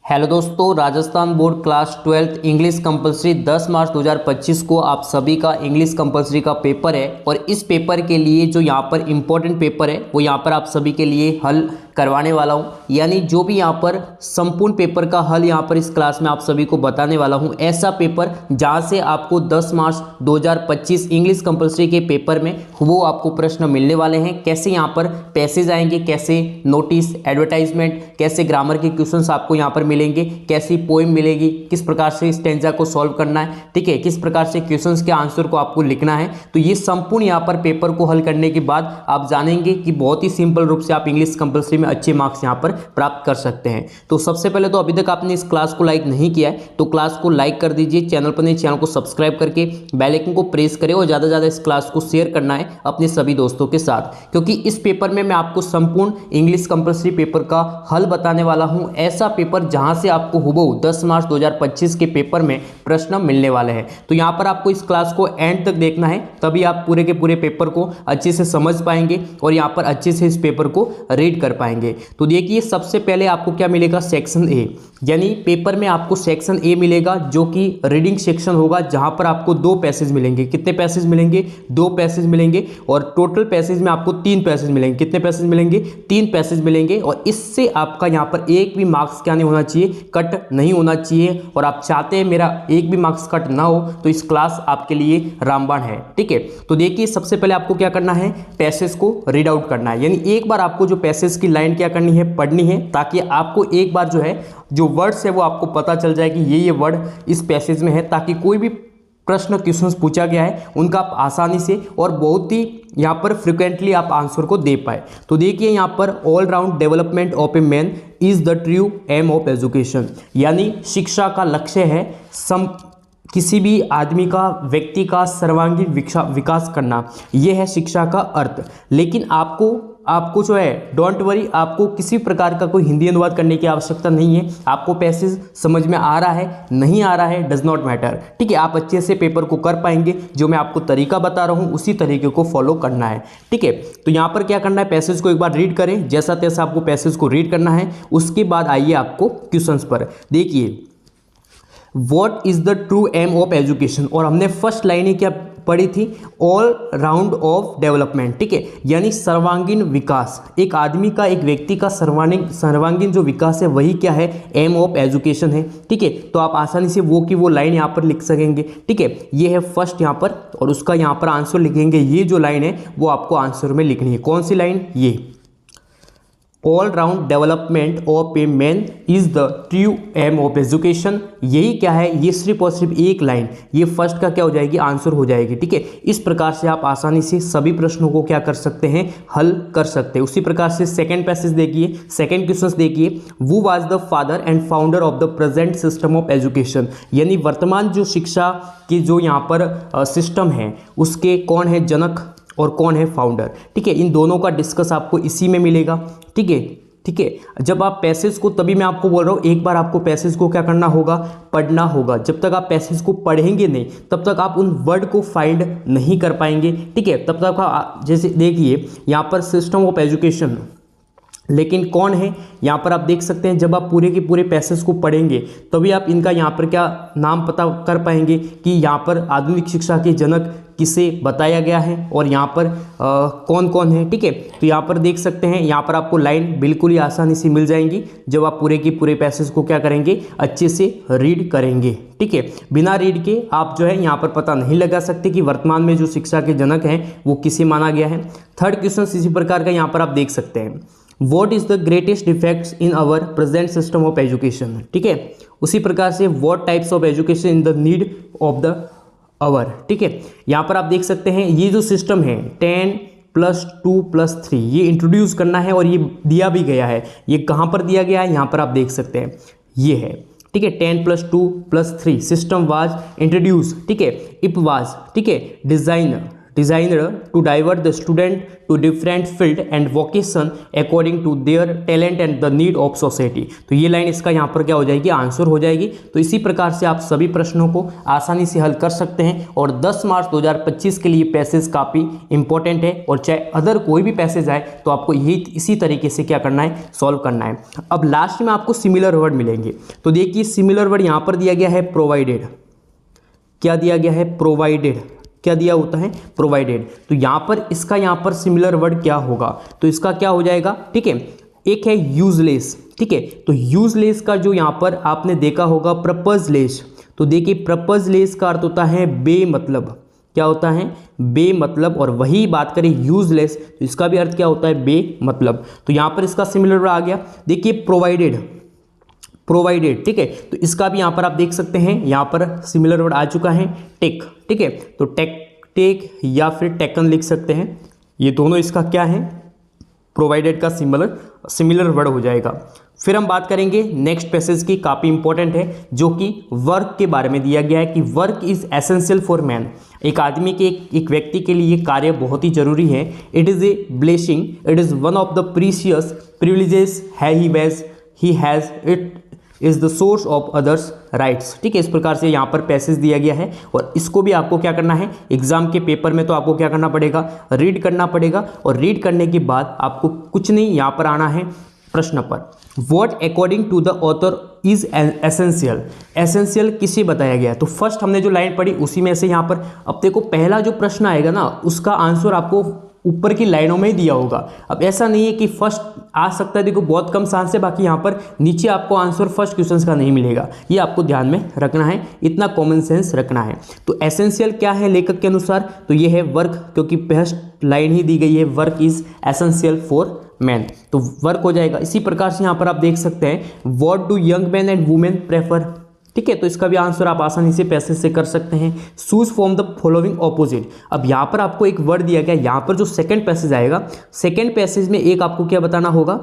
Hello दोस्तों, Rajasthan board class 12 English compulsory 10 मार्च 2025 को आप सभी का इंग्लिश कंपलसरी का पेपर है। और इस पेपर के लिए जो यहाँ पर इम्पोर्टेंट पेपर है वो यहाँ पर आप सभी के लिए हल करवाने वाला हूँ। यानी जो भी यहाँ पर संपूर्ण पेपर का हल यहाँ पर इस क्लास में आप सभी को बताने वाला हूँ। ऐसा पेपर जहाँ से आपको 10 मार्च 2025 इंग्लिश कंपलसरी के पेपर में वो आपको प्रश्न मिलने वाले हैं। कैसे यहाँ पर पैसेज आएंगे, कैसे नोटिस, एडवर्टाइजमेंट, कैसे ग्रामर के क्वेश्चंस आपको यहाँ पर मिलेंगे, कैसी पोएम मिलेगी, किस प्रकार से स्टेंजा को सॉल्व करना है, ठीक है, किस प्रकार से क्वेश्चंस के आंसर को आपको लिखना है। तो ये संपूर्ण यहाँ पर पेपर को हल करने के बाद आप जानेंगे कि बहुत ही सिंपल रूप से आप इंग्लिश कंपलसरी में अच्छे मार्क्स यहाँ पर प्राप्त कर सकते हैं। तो सबसे पहले तो अभी तक आपने इस क्लास को लाइक नहीं किया है तो क्लास को लाइक कर दीजिए, चैनल पर नहीं चैनल को सब्सक्राइब करके बेल आइकन को प्रेस करें और ज़्यादा से ज़्यादा इस क्लास को शेयर करना है अपने सभी दोस्तों के साथ, क्योंकि इस पेपर में मैं आपको संपूर्ण इंग्लिश कंपलसरी पेपर का हल बताने वाला हूं। ऐसा पेपर जहां से आपको हुबहू 10 मार्च 2025 के पेपर में प्रश्न मिलने वाले हैं। तो यहां पर आपको इस क्लास को एंड तक देखना है, तभी आप पूरे के पूरे पेपर को अच्छे से समझ पाएंगे और यहां पर अच्छे से इस पेपर को रीड कर पाएंगे। तो देखिए, सबसे पहले आपको क्या मिलेगा, सेक्शन ए। यानी पेपर में आपको सेक्शन ए मिलेगा जो कि रीडिंग सेक्शन होगा, जहां पर आपको 2 पैसेज मिलेंगे। कितने पैसेज मिलेंगे? 2 पैसेज मिलेंगे। और टोटल पैसेज में आपको 3 पैसेज मिलेंगे। कितने पैसेज मिलेंगे? 3 पैसेज मिलेंगे। और इससे आपका यहां पर एक भी मार्क्स क्या नहीं होना चाहिए, कट नहीं होना चाहिए। और आप चाहते हैं मेरा एक भी मार्क्स कट ना हो तो इस क्लास आपके लिए रामबाण है, ठीक है। तो देखिए, सबसे पहले आपको क्या करना है, पैसेज को रीड आउट करना है। यानी एक बार आपको जो पैसेज की लाइन क्या करनी है, पढ़नी है, ताकि आपको एक बार जो है जो वर्ड्स है वो आपको पता चल जाए कि ये वर्ड इस पैसेज में है, ताकि कोई भी प्रश्न क्वेश्चन पूछा गया है उनका आप आसानी से और बहुत ही यहाँ पर फ्रिक्वेंटली आप आंसर को दे पाए। तो देखिए, यहाँ पर all round development of a man is the true aim of education. यानी शिक्षा का लक्ष्य है किसी भी आदमी का, व्यक्ति का सर्वांगीण विकास करना, यह है शिक्षा का अर्थ। लेकिन आपको जो है, डोंट वरी, आपको किसी प्रकार का कोई हिंदी अनुवाद करने की आवश्यकता नहीं है। आपको पैसेज समझ में आ रहा है, नहीं आ रहा है, डज नॉट मैटर, ठीक है। आप अच्छे से पेपर को कर पाएंगे। जो मैं आपको तरीका बता रहा हूँ उसी तरीके को फॉलो करना है, ठीक है। तो यहाँ पर क्या करना है, पैसेज को एक बार रीड करें, जैसा तैसा आपको पैसेज को रीड करना है। उसके बाद आइए आपको क्वेश्चंस पर। देखिए, what is the true aim of education, और हमने फर्स्ट लाइन ही क्या पढ़ी थी, ऑल राउंड ऑफ डेवलपमेंट, ठीक है। यानी सर्वांगीण विकास, एक आदमी का, एक व्यक्ति का सर्वांगीण जो विकास है वही क्या है, एम ऑफ एजुकेशन है, ठीक है। तो आप आसानी से वो की वो लाइन यहाँ पर लिख सकेंगे, ठीक है। ये है फर्स्ट यहाँ पर, और उसका यहाँ पर आंसर लिखेंगे। ये जो लाइन है वो आपको आंसर में लिखनी है। कौन सी लाइन? ये all round development of a man is the true aim of education. यही क्या है, ये सिर्फ और सिर्फ एक लाइन, ये फर्स्ट का क्या हो जाएगी, आंसर हो जाएगी, ठीक है। इस प्रकार से आप आसानी से सभी प्रश्नों को क्या कर सकते हैं, हल कर सकते हैं। उसी प्रकार से सेकंड पैसेज देखिए, सेकंड क्वेश्चन देखिए, वो was the father and founder of the present system of education. यानी वर्तमान जो शिक्षा की जो यहाँ पर सिस्टम है उसके कौन है जनक और कौन है फाउंडर, ठीक है। इन दोनों का डिस्कस आपको इसी में मिलेगा, ठीक है, ठीक है। जब आप पैसेज को, तभी मैं आपको बोल रहा हूँ, एक बार आपको पैसेज को क्या करना होगा, पढ़ना होगा। जब तक आप पैसेज को पढ़ेंगे नहीं तब तक आप उन वर्ड को फाइंड नहीं कर पाएंगे, ठीक है। तब तक आप, जैसे देखिए यहाँ पर सिस्टम ऑफ एजुकेशन, लेकिन कौन है यहाँ पर आप देख सकते हैं। जब आप पूरे के पूरे पैसेज को पढ़ेंगे तभी आप इनका यहाँ पर क्या नाम पता कर पाएंगे कि यहाँ पर आधुनिक शिक्षा के जनक किसे बताया गया है और यहाँ पर कौन कौन है, ठीक है। तो यहाँ पर देख सकते हैं, यहाँ पर आपको लाइन बिल्कुल ही आसानी से मिल जाएंगी जब आप पूरे के पूरे पैसेज को क्या करेंगे, अच्छे से रीड करेंगे, ठीक है। बिना रीड के आप जो है यहाँ पर पता नहीं लगा सकते कि वर्तमान में जो शिक्षा के जनक हैं वो किसे माना गया है। थर्ड क्वेश्चन इसी प्रकार का यहाँ पर आप देख सकते हैं, what is the greatest defects in our present system of education, ठीक है। उसी प्रकार से what types of education in the need of the hour, ठीक है। यहाँ पर आप देख सकते हैं, ये जो सिस्टम है 10+2+3 ये इंट्रोड्यूस करना है और ये दिया भी गया है। ये कहाँ पर दिया गया है, यहाँ पर आप देख सकते हैं, ये है, ठीक है। 10+2+3 सिस्टम वाज इंट्रोड्यूस, ठीक है, इट वाज, ठीक है, design designed to divert the student to different field and vocation according to their talent and the need of society। तो ये लाइन इसका यहाँ पर क्या हो जाएगी, आंसर हो जाएगी। तो इसी प्रकार से आप सभी प्रश्नों को आसानी से हल कर सकते हैं और 10 मार्च 2025 के लिए पैसेज काफ़ी इंपॉर्टेंट है और चाहे अदर कोई भी पैसेज आए तो आपको यही इसी तरीके से क्या करना है, सॉल्व करना है। अब लास्ट में आपको सिमिलर वर्ड मिलेंगे। तो देखिए सिमिलर वर्ड यहाँ पर दिया गया है प्रोवाइडेड। क्या दिया गया है, प्रोवाइडेड। क्या दिया होता है, प्रोवाइडेड। तो यहाँ पर इसका यहाँ पर सिमिलर वर्ड क्या होगा, तो इसका क्या हो जाएगा, ठीक है। एक है यूजलेस, ठीक है। तो यूजलेस का जो यहाँ पर आपने देखा होगा पर्पजलेस। तो देखिए पर्पजलेस का अर्थ होता है बेमतलब। क्या होता है, बेमतलब। और वही बात करें यूजलेस तो इसका भी अर्थ क्या होता है, बेमतलब। तो यहाँ पर इसका सिमिलर वर्ड आ गया। देखिए प्रोवाइडेड, प्रोवाइडेड, ठीक है। तो इसका भी यहाँ पर आप देख सकते हैं, यहाँ पर सिमिलर वर्ड आ चुका है टेक, ठीक है। तो टेक या फिर टेकन लिख सकते हैं। ये दोनों इसका क्या है, प्रोवाइडेड का सिमिलर वर्ड हो जाएगा। फिर हम बात करेंगे नेक्स्ट पैसेज की, काफ़ी इंपॉर्टेंट है, जो कि वर्क के बारे में दिया गया है कि work is essential for man. एक आदमी के, एक व्यक्ति के लिए कार्य बहुत ही जरूरी है। It is a blessing, it is one of the precious privileges he has, it is the source of others rights, ठीक है। इस प्रकार से यहाँ पर पैसेज दिया गया है और इसको भी आपको क्या करना है, एग्जाम के पेपर में तो आपको क्या करना पड़ेगा, रीड करना पड़ेगा। और रीड करने के बाद आपको कुछ नहीं यहाँ पर आना है प्रश्न पर। What according to the author is essential, essential किसे बताया गया है। तो फर्स्ट हमने जो लाइन पढ़ी उसी में से यहाँ पर अब देखो पहला जो प्रश्न आएगा ना उसका आंसर आपको ऊपर की लाइनों में ही दिया होगा। अब ऐसा नहीं है कि फर्स्ट आ सकता है, देखो बहुत कम चांस है, बाकी यहाँ पर नीचे आपको आंसर फर्स्ट क्वेश्चन का नहीं मिलेगा। ये आपको ध्यान में रखना है, इतना कॉमन सेंस रखना है। तो एसेंशियल क्या है लेखक के अनुसार, तो ये है वर्क, क्योंकि फर्स्ट लाइन ही दी गई है, work is essential for man, तो वर्क हो जाएगा। इसी प्रकार से यहाँ पर आप देख सकते हैं what do young man and women prefer, ठीक है। तो इसका भी आंसर आप आसानी से पैसेज से कर सकते हैं। Choose from the following opposite. अब यहाँ पर आपको एक वर्ड दिया गया, यहाँ पर जो सेकंड पैसेज आएगा, सेकंड पैसेज में एक आपको क्या बताना होगा,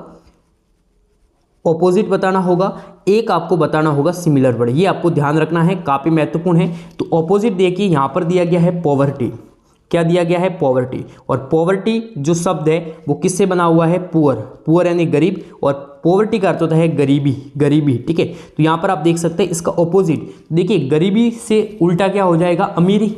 ऑपोजिट बताना होगा, एक आपको बताना होगा सिमिलर वर्ड। ये आपको ध्यान रखना है, काफी महत्वपूर्ण है। तो ऑपोजिट देखिए यहाँ पर दिया गया है पॉवर्टी। क्या दिया गया है, पॉवर्टी। और पॉवर्टी जो शब्द है वो किससे बना हुआ है, पुअर, पुअर यानी गरीब, और पॉवर्टी का अर्थ होता है गरीबी, गरीबी, ठीक है। तो यहाँ पर आप देख सकते हैं इसका ऑपोजिट, देखिए गरीबी से उल्टा क्या हो जाएगा, अमीरी,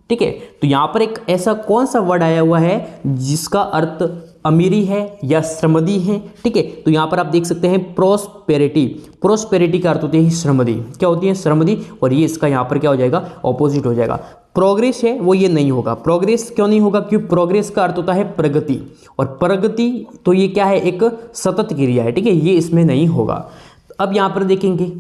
ठीक है। तो यहाँ पर एक ऐसा कौन सा वर्ड आया हुआ है जिसका अर्थ अमीरी है या श्रमदी है, ठीक है। तो यहाँ पर आप देख सकते हैं प्रोस्पेरिटी, प्रोस्पेरिटी का अर्थ होती है श्रमदी। क्या होती है, श्रमदी, और ये इसका यहाँ पर क्या हो जाएगा, ऑपोजिट हो जाएगा। प्रोग्रेस है वो ये नहीं होगा, प्रोग्रेस क्यों नहीं होगा, क्योंकि प्रोग्रेस का अर्थ होता है प्रगति, और प्रगति तो ये क्या है, एक सतत क्रिया है, ठीक है, ये इसमें नहीं होगा। अब यहाँ पर देखेंगे,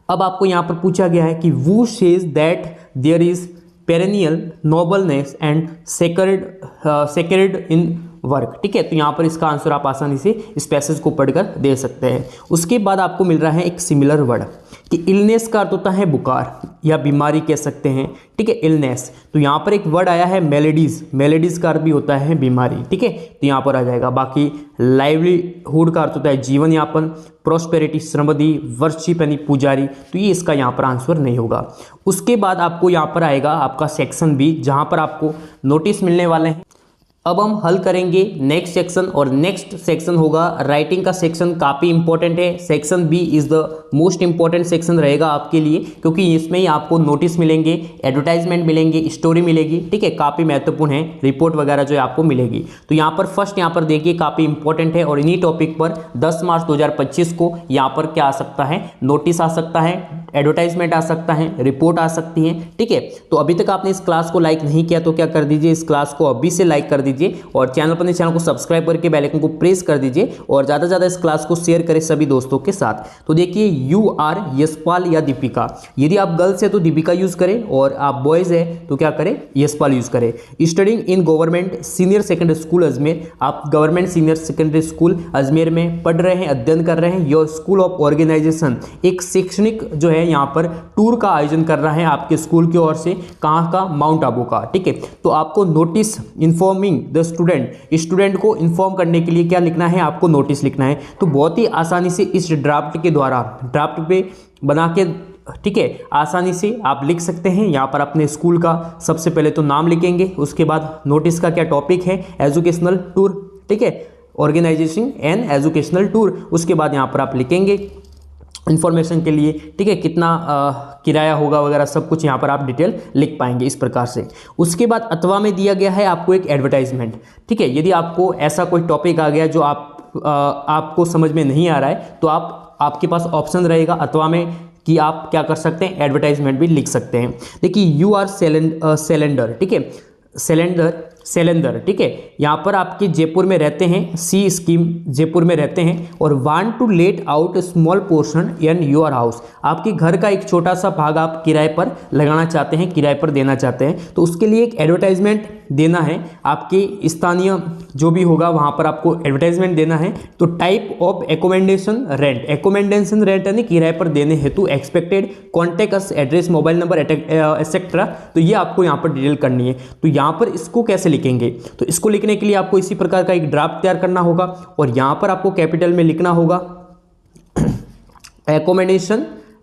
अब आपको यहाँ पर पूछा गया है कि who says that there is perennial nobleness and sacred in work, ठीक है। तो यहाँ पर इसका आंसर आप आसानी से इस पैसेज को पढ़कर दे सकते हैं। उसके बाद आपको मिल रहा है एक सिमिलर वर्ड कि इलनेस का अर्थ होता है बुखार या बीमारी कह सकते हैं, ठीक है, इलनेस। तो यहाँ पर एक वर्ड आया है मेलेडीज, मेलेडीज का अर्थ भी होता है बीमारी, ठीक है। तो यहाँ पर आ जाएगा। बाकी लाइवलीहुड का अर्थ होता है जीवन यापन, प्रोस्पेरिटी श्रमदी, वर्शिप यानी पुजारी, तो ये इसका यहाँ पर आंसर नहीं होगा। उसके बाद आपको यहाँ पर आएगा आपका सेक्शन बी, जहाँ पर आपको नोटिस मिलने वाले हैं। अब हम हल करेंगे नेक्स्ट सेक्शन, और नेक्स्ट सेक्शन होगा राइटिंग का सेक्शन, काफ़ी इंपॉर्टेंट है। Section B is the most important section रहेगा आपके लिए, क्योंकि इसमें ही आपको नोटिस मिलेंगे, एडवर्टाइजमेंट मिलेंगे, स्टोरी मिलेगी, ठीक है, काफ़ी महत्वपूर्ण है, रिपोर्ट वगैरह जो है आपको मिलेगी। तो यहाँ पर फर्स्ट यहाँ पर देखिए काफ़ी इंपॉर्टेंट है, और इन्हीं टॉपिक पर 10 मार्च 2025 को यहाँ पर क्या आ सकता है, नोटिस आ सकता है, एडवर्टाइजमेंट आ सकता है, रिपोर्ट आ सकती है, ठीक है। तो अभी तक आपने इस क्लास को लाइक नहीं किया तो क्या कर दीजिए, इस क्लास को अभी से लाइक कर दीजिए, और चैनल पर चैनल को सब्सक्राइब करके बेल आइकन को प्रेस कर दीजिए, और ज़्यादा से ज़्यादा इस क्लास को शेयर करें सभी दोस्तों के साथ। तो देखिए यू आर यशपाल या दीपिका, यदि आप गर्ल्स है तो दीपिका यूज करें, और आप बॉयज है तो क्या करें, यशपाल यूज करें। Studying in government senior secondary school Ajmer, आप government senior secondary school Ajmer में पढ़ रहे हैं, अध्ययन कर रहे हैं। योर स्कूल ऑफ ऑर्गेनाइजेशन एक शैक्षणिक जो है यहाँ पर टूर का आयोजन कर रहा है आपके स्कूल की ओर से, कहाँ का, माउंट आबू का, ठीक है। तो आपको नोटिस इन्फॉर्मिंग द स्टूडेंट को इन्फॉर्म करने के लिए क्या लिखना है, आपको नोटिस लिखना है। तो बहुत ही आसानी से इस ड्राफ्ट के द्वारा, ड्राफ्ट पे बना के ठीक है, आसानी से आप लिख सकते हैं। यहाँ पर अपने स्कूल का सबसे पहले तो नाम लिखेंगे, उसके बाद नोटिस का क्या टॉपिक है, एजुकेशनल टूर, ठीक है, ऑर्गेनाइजेशन एंड एजुकेशनल टूर। उसके बाद यहाँ पर आप लिखेंगे इंफॉर्मेशन के लिए, ठीक है, कितना किराया होगा वगैरह सब कुछ यहाँ पर आप डिटेल लिख पाएंगे इस प्रकार से। उसके बाद अथवा में दिया गया है आपको एक एडवर्टाइजमेंट, ठीक है। यदि आपको ऐसा कोई टॉपिक आ गया जो आपको समझ में नहीं आ रहा है तो आपके पास ऑप्शन रहेगा अथवा में कि आप क्या कर सकते हैं, एडवर्टाइजमेंट भी लिख सकते हैं। देखिए यू आर सेलेंडर, ठीक है, सेलेंदर, ठीक है, यहाँ पर आपके जयपुर में रहते हैं, सी स्कीम जयपुर में रहते हैं और want to let out small portion in your house, आपके घर का एक छोटा सा भाग आप किराए पर लगाना चाहते हैं, किराए पर देना चाहते हैं, तो उसके लिए एक एडवर्टाइजमेंट देना है। आपके स्थानीय जो भी होगा वहाँ पर आपको एडवर्टाइजमेंट देना है। तो टाइप ऑफ एकोमेंडेशन रेंट यानी किराए पर देने हेतु expected contact us, address, mobile number etcetera, तो ये आपको यहाँ पर डिटेल करनी है। तो यहाँ पर इसको कैसे लिखेंगे, तो इसको लिखने के लिए आपको इसी प्रकार का एक ड्राफ्ट तैयार करना होगा और यहाँ पर आपको कैपिटल में लिखना होगा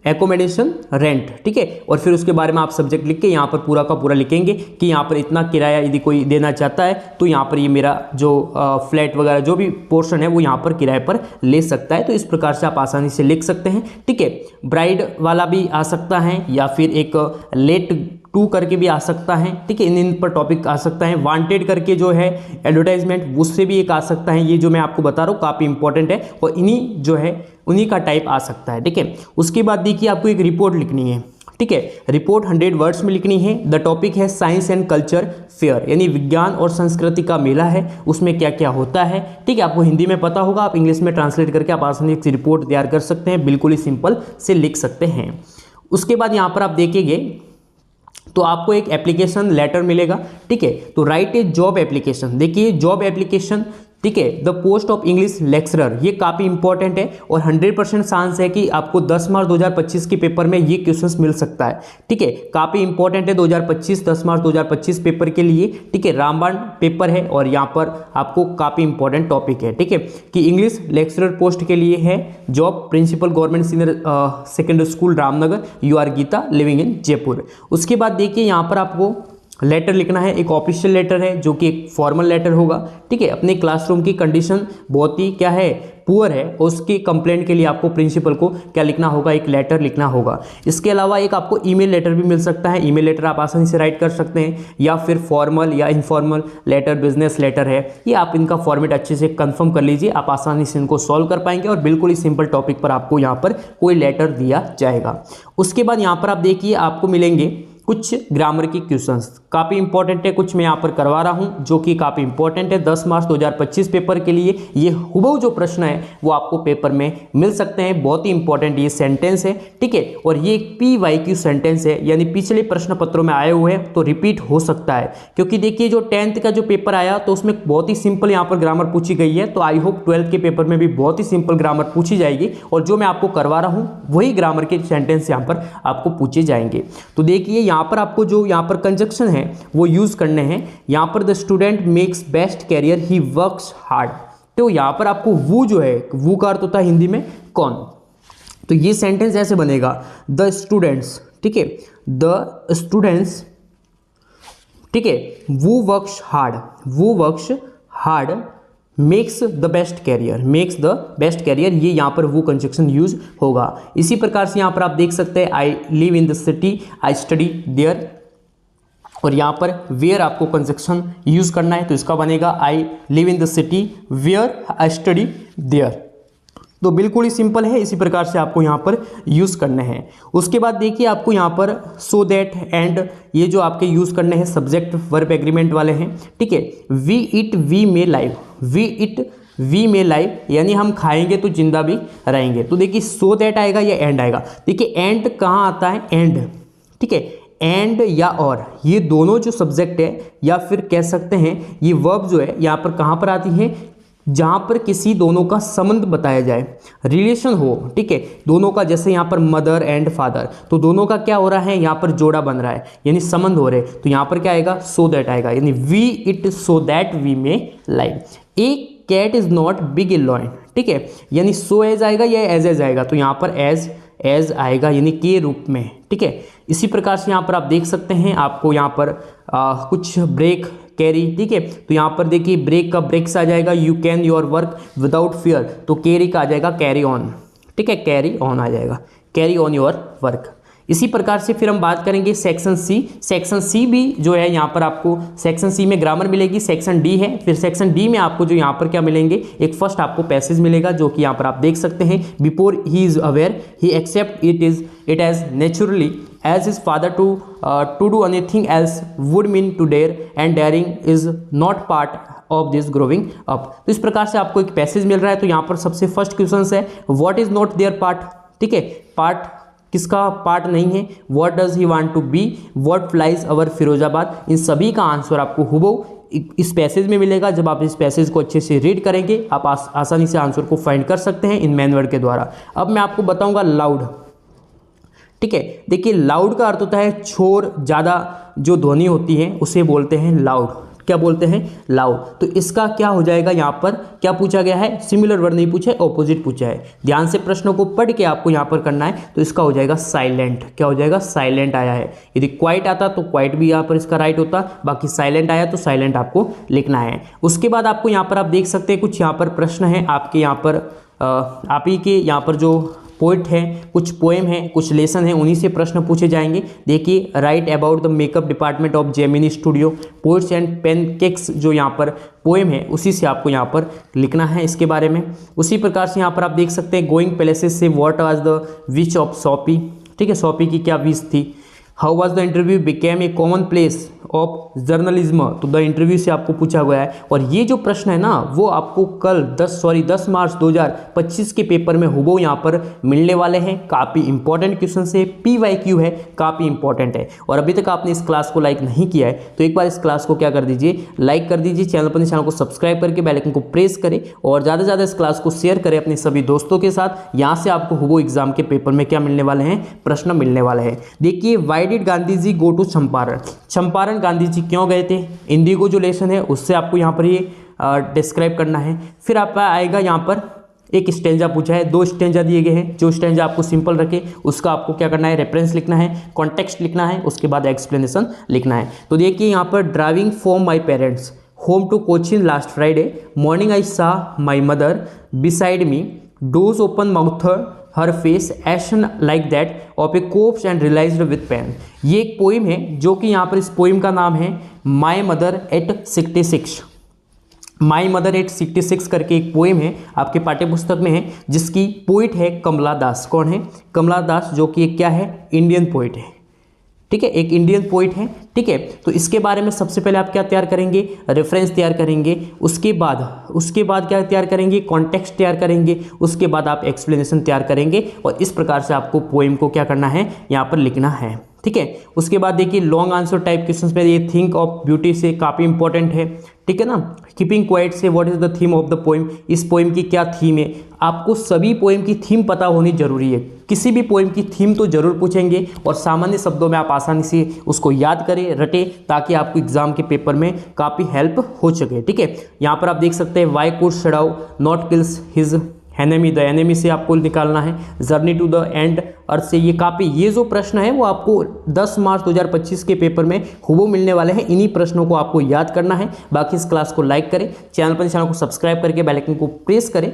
एकोमोडेशन रेंट, ठीक है, और फिर उसके बारे में आप सब्जेक्ट लिख के यहाँ पर पूरा का पूरा लिखेंगे कि यहाँ पर इतना किराया यदि कोई देना चाहता है तो यहाँ पर ये मेरा जो फ्लैट वगैरह जो भी पोर्शन है वो यहाँ पर किराए पर ले सकता है। तो इस प्रकार से आप आसानी से लिख सकते हैं, ठीक है। ब्राइड वाला भी आ सकता है या फिर एक लेट टू करके भी आ सकता है, ठीक है, इन पर टॉपिक आ सकता है। वांटेड करके जो है एडवर्टाइजमेंट उससे भी एक आ सकता है, ये जो मैं आपको बता रहा हूँ काफ़ी इंपॉर्टेंट है और इन्हीं जो है उन्हीं का टाइप आ सकता है, ठीक है। उसके बाद देखिए आपको एक रिपोर्ट लिखनी है, ठीक है, रिपोर्ट 100 वर्ड्स में लिखनी है। द टॉपिक है साइंस एंड कल्चर फेयर, यानी विज्ञान और संस्कृति का मेला है, उसमें क्या क्या होता है, ठीक है। आपको हिंदी में पता होगा, आप इंग्लिश में ट्रांसलेट करके आप आसानी से रिपोर्ट तैयार कर सकते हैं, बिल्कुल ही सिंपल से लिख सकते हैं। उसके बाद यहाँ पर आप देखेंगे तो आपको एक एप्लीकेशन लेटर मिलेगा, ठीक है। तो राइट ए जॉब एप्लीकेशन, देखिए जॉब एप्लीकेशन, ठीक है, the post of English lecturer, ये काफ़ी इंपॉर्टेंट है और 100% चांस है कि आपको 10 मार्च 2025 के पेपर में ये क्वेश्चंस मिल सकता है, ठीक है। काफ़ी इंपॉर्टेंट है 10 मार्च 2025 पेपर के लिए, ठीक है। रामबाण पेपर है और यहाँ पर आपको काफ़ी इंपॉर्टेंट टॉपिक है, ठीक है, कि इंग्लिश लेक्चरर पोस्ट के लिए है job, principal government senior secondary school Ramnagar, you are Geeta, living in Jaipur. उसके बाद देखिए यहाँ पर आपको लेटर लिखना है, एक ऑफिशियल लेटर है जो कि एक फॉर्मल लेटर होगा, ठीक है। अपने क्लासरूम की कंडीशन बहुत ही क्या है, पुअर है, उसकी कंप्लेंट के लिए आपको प्रिंसिपल को क्या लिखना होगा, एक लेटर लिखना होगा। इसके अलावा एक आपको ईमेल लेटर भी मिल सकता है, ईमेल लेटर आप आसानी से राइट कर सकते हैं, या फिर फॉर्मल या इनफॉर्मल लेटर, बिजनेस लेटर है, ये आप इनका फॉर्मेट अच्छे से कंफर्म कर लीजिए, आप आसानी से इनको सॉल्व कर पाएंगे और बिल्कुल ही सिंपल टॉपिक पर आपको यहाँ पर कोई लेटर दिया जाएगा। उसके बाद यहाँ पर आप देखिए आपको मिलेंगे कुछ ग्रामर की क्वेश्चंस, काफ़ी इंपॉर्टेंट है, कुछ मैं यहाँ पर करवा रहा हूँ जो कि काफ़ी इंपॉर्टेंट है 10 मार्च 2025 पेपर के लिए। ये हुबहू जो प्रश्न है वो आपको पेपर में मिल सकते हैं, बहुत ही इंपॉर्टेंट ये सेंटेंस है, ठीक है। और ये PYQ सेंटेंस है, यानी पिछले प्रश्न पत्रों में आए हुए हैं तो रिपीट हो सकता है, क्योंकि देखिए जो 10th का जो पेपर आया तो उसमें बहुत ही सिंपल यहाँ पर ग्रामर पूछी गई है, तो आई होप 12th के पेपर में भी बहुत ही सिंपल ग्रामर पूछी जाएगी और जो मैं आपको करवा रहा हूँ वही ग्रामर के सेंटेंस यहाँ पर आपको पूछे जाएंगे। तो देखिए यहाँ पर आपको जो यहाँ पर कंजक्शन है वो यूज करने हैं। यहाँ पर the student makes best career he works hard, तो यहाँ पर आपको वो जो है, वो का अर्थ होता है हिंदी में कौन, तो ये सेंटेंस ऐसे बनेगा द स्टूडेंट्स, ठीक है, द स्टूडेंट्स, ठीक है, वो works hard makes the best career, ये यहाँ पर वो कंजक्शन यूज होगा। इसी प्रकार से यहाँ पर आप देख सकते हैं I live in the city, I study there, और यहाँ पर वेयर आपको कंजक्शन यूज करना है तो इसका बनेगा I live in the city where I study there. तो बिल्कुल ही सिंपल है, इसी प्रकार से आपको यहाँ पर यूज़ करने हैं। उसके बाद देखिए आपको यहाँ पर सो दैट एंड, ये जो आपके यूज़ करने हैं सब्जेक्ट वर्ब एग्रीमेंट वाले हैं, ठीक है। We eat we may live, यानी हम खाएंगे तो जिंदा भी रहेंगे। तो देखिए सो दैट आएगा या एंड आएगा, देखिए एंड कहाँ आता है, एंड, ठीक है, एंड या और, ये दोनों जो सब्जेक्ट है या फिर कह सकते हैं ये वर्ब जो है यहाँ पर कहाँ पर आती है, जहाँ पर किसी दोनों का संबंध बताया जाए, रिलेशन हो, ठीक है, दोनों का, जैसे यहाँ पर मदर एंड फादर, तो दोनों का क्या हो रहा है, यहाँ पर जोड़ा बन रहा है यानी संबंध हो रहे, तो यहाँ पर क्या आएगा, सो दैट आएगा, यानी we it so that we may live. एक cat is not big in lion, ठीक है, यानी सो एज आएगा या एज आएगा, तो यहाँ पर एज एज आएगा, यानी के रूप में, ठीक है। इसी प्रकार से यहाँ पर आप देख सकते हैं, आपको यहाँ पर कुछ ब्रेक, कैरी, ठीक है। तो यहाँ पर देखिए ब्रेक का ब्रेक्स आ जाएगा, you can your work without fear, तो कैरी का आ जाएगा कैरी ऑन, ठीक है, कैरी ऑन आ जाएगा, कैरी ऑन योर वर्क। इसी प्रकार से फिर हम बात करेंगे सेक्शन सी। सेक्शन सी भी जो है यहाँ पर आपको सेक्शन सी में ग्रामर मिलेगी, सेक्शन डी है, फिर सेक्शन डी में आपको जो यहाँ पर क्या मिलेंगे, एक फर्स्ट आपको पैसेज मिलेगा जो कि यहाँ पर आप देख सकते हैं, before he is aware he accept it as naturally as his father to do anything else would mean to dare and daring is not part of this growing up. तो इस प्रकार से आपको एक पैसेज मिल रहा है। तो यहाँ पर सबसे फर्स्ट क्वेश्चन है what is not there part, ठीक है, पार्ट किसका पार्ट नहीं है, what does he want to be, what flies our Firozabad. इन सभी का आंसर आपको हुबहू इस पैसेज में मिलेगा। जब आप इस पैसेज को अच्छे से रीड करेंगे आप आसानी से आंसर को फाइंड कर सकते हैं इन मैन वर्ड के द्वारा। अब मैं आपको बताऊंगा लाउड, ठीक है। देखिए लाउड का अर्थ होता है शोर, ज़्यादा जो ध्वनि होती है उसे बोलते हैं लाउड। क्या बोलते हैं, लाउड। तो इसका क्या हो जाएगा, यहाँ पर क्या पूछा गया है, सिमिलर वर्ड नहीं पूछा है, ऑपोजिट पूछा है। ध्यान से प्रश्नों को पढ़ के आपको यहाँ पर करना है। तो इसका हो जाएगा साइलेंट। क्या हो जाएगा, साइलेंट आया है। यदि क्वाइट आता तो क्वाइट भी यहाँ पर इसका राइट होता, बाकी साइलेंट आया तो साइलेंट आपको लिखना है। उसके बाद आपको यहाँ पर आप देख सकते हैं कुछ यहाँ पर प्रश्न है आपके यहाँ पर आप ही के यहाँ पर जो पोइट है, कुछ पोएम है, कुछ लेसन है, उन्हीं से प्रश्न पूछे जाएंगे। देखिए right about the makeup department of Gemini studio, poets and pancakes जो यहाँ पर पोएम है उसी से आपको यहाँ पर लिखना है इसके बारे में। उसी प्रकार से यहाँ पर आप देख सकते हैं गोइंग प्लेसेस से what was the which of सोपी, ठीक है, सोपी की क्या विश थी। How was the interview became a common place of journalism, तो द इंटरव्यू से आपको पूछा गया है। और ये जो प्रश्न है ना वो आपको कल 10 मार्च 2025 के पेपर में हुबहू यहाँ पर मिलने वाले हैं। काफ़ी इंपॉर्टेंट क्वेश्चन है, PYQ है, काफ़ी इंपॉर्टेंट है। और अभी तक आपने इस क्लास को लाइक नहीं किया है तो एक बार इस क्लास को क्या कर दीजिए, लाइक कर दीजिए, चैनल को सब्सक्राइब करके बेल आइकन को प्रेस करें और ज़्यादा से ज़्यादा इस क्लास को शेयर करें अपने सभी दोस्तों के साथ। यहाँ से आपको हुबहू एग्जाम के पेपर में क्या मिलने वाले हैं, प्रश्न मिलने वाले हैं। देखिए why did Gandhi ji go to Champaran, Champaran Gandhi ji क्यों गए थे, इंडिगो जो लेसन है उससे आपको यहाँ पर ये डिस्क्राइब करना है। फिर आप आएगा यहाँ पर एक स्टेंजा पूछा है, 2 स्टेंजा दिए गए हैं। जो स्टेंजा आपको सिंपल रखे उसका आपको क्या करना है, रेफरेंस लिखना है, कॉन्टेक्स्ट लिखना है, उसके बाद एक्सप्लेनेशन लिखना है। तो देखिए यहाँ पर driving from my parents home to Cochin last Friday morning I saw my mother beside me doze open mouth her face ashen like that of a corpse and realised with pain. ये एक poem है जो कि यहाँ पर इस poem का नाम है my mother eight 66। My mother eight 66 करके एक पोइम है आपके पाठ्य पुस्तक में है, जिसकी पोइट है कमला दास। कौन है, कमला दास, जो कि एक क्या है, इंडियन पोइट है, ठीक है, एक इंडियन पोइट है, ठीक है। तो इसके बारे में सबसे पहले आप क्या तैयार करेंगे, रेफरेंस तैयार करेंगे, उसके बाद क्या तैयार करेंगे, कॉन्टेक्स्ट तैयार करेंगे, उसके बाद आप एक्सप्लेनेशन तैयार करेंगे और इस प्रकार से आपको पोइम को क्या करना है, यहाँ पर लिखना है, ठीक है। उसके बाद देखिए लॉन्ग आंसर टाइप क्वेश्चंस में ये थिंक ऑफ ब्यूटी से काफ़ी इंपॉर्टेंट है, ठीक है ना। कीपिंग क्वाइट से what is the theme of the poem, इस पोइम की क्या थीम है। आपको सभी पोइम की थीम पता होनी जरूरी है, किसी भी पोइम की थीम तो जरूर पूछेंगे और सामान्य शब्दों में आप आसानी से उसको याद करें, रटे, ताकि आपको एग्जाम के पेपर में काफ़ी हेल्प हो सके, ठीक है। यहाँ पर आप देख सकते हैं why could shadow not kills his enemy, the enemy से आपको निकालना है, journey to the end earth से। ये जो प्रश्न है वो आपको 10 मार्च 2025 के पेपर में हुबहू मिलने वाले हैं। इन्हीं प्रश्नों को आपको याद करना है। बाकी इस क्लास को लाइक करें, चैनल को सब्सक्राइब करके बेल आइकन को प्रेस करें।